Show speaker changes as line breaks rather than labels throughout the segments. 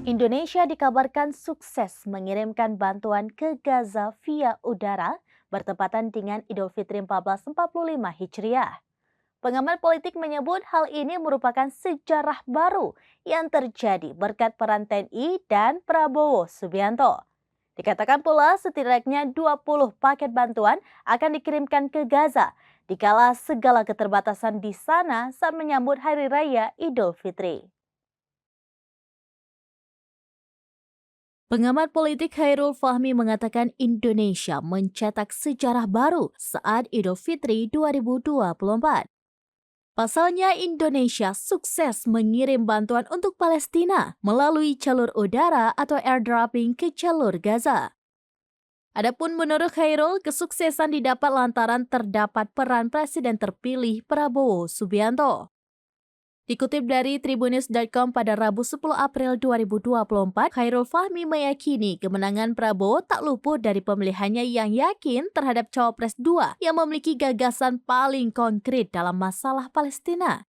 Indonesia dikabarkan sukses mengirimkan bantuan ke Gaza via udara bertepatan dengan Idul Fitri 1445 Hijriah. Pengamat politik menyebut hal ini merupakan sejarah baru yang terjadi berkat peran TNI dan Prabowo Subianto. Dikatakan pula setidaknya 20 paket bantuan akan dikirimkan ke Gaza dikala segala keterbatasan di sana saat menyambut Hari Raya Idul Fitri. Pengamat politik Khairul Fahmi mengatakan Indonesia mencetak sejarah baru saat Idul Fitri 2024. Pasalnya Indonesia sukses mengirim bantuan untuk Palestina melalui jalur udara atau airdropping ke jalur Gaza. Adapun menurut Khairul, kesuksesan didapat lantaran terdapat peran Presiden terpilih Prabowo Subianto. Dikutip dari Tribunnews.com pada Rabu 10 April 2024, Khairul Fahmi meyakini kemenangan Prabowo tak luput dari pemilihannya yang yakin terhadap Cawapres 2 yang memiliki gagasan paling konkret dalam masalah Palestina.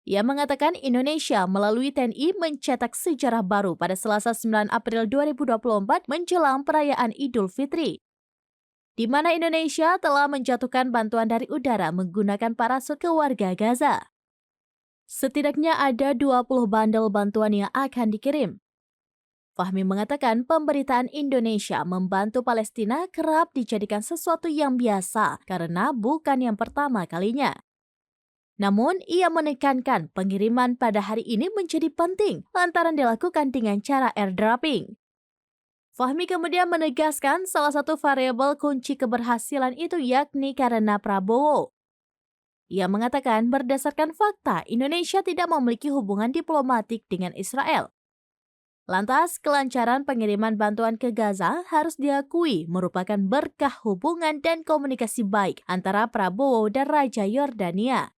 Ia mengatakan Indonesia melalui TNI mencetak sejarah baru pada Selasa 9 April 2024 menjelang perayaan Idul Fitri, di mana Indonesia telah menjatuhkan bantuan dari udara menggunakan parasut ke warga Gaza. Setidaknya ada 20 bandel bantuan yang akan dikirim. Fahmi mengatakan pemberitaan Indonesia membantu Palestina kerap dijadikan sesuatu yang biasa karena bukan yang pertama kalinya. Namun, ia menekankan pengiriman pada hari ini menjadi penting lantaran dilakukan dengan cara airdropping. Fahmi kemudian menegaskan salah satu variabel kunci keberhasilan itu yakni karena Prabowo. Ia mengatakan berdasarkan fakta Indonesia tidak memiliki hubungan diplomatik dengan Israel. Lantas, kelancaran pengiriman bantuan ke Gaza harus diakui merupakan berkah hubungan dan komunikasi baik antara Prabowo dan Raja Yordania.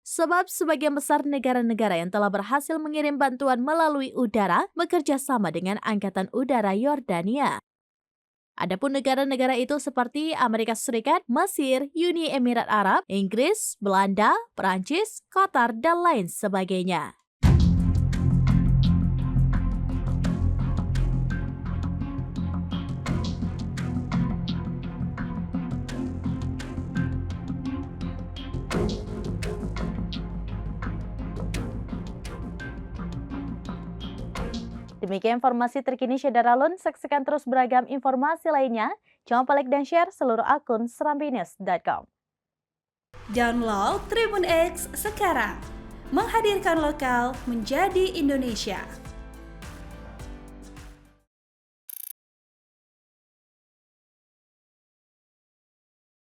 Sebab sebagian besar negara-negara yang telah berhasil mengirim bantuan melalui udara bekerja sama dengan Angkatan Udara Yordania. Adapun negara-negara itu seperti Amerika Serikat, Mesir, Uni Emirat Arab, Inggris, Belanda, Perancis, Qatar, dan lain sebagainya. Demikian informasi terkini Syedaralun, saksikan terus beragam informasi lainnya. Jangan lupa like dan share seluruh akun serambinews.com.
Download Tribun X sekarang, menghadirkan lokal menjadi Indonesia.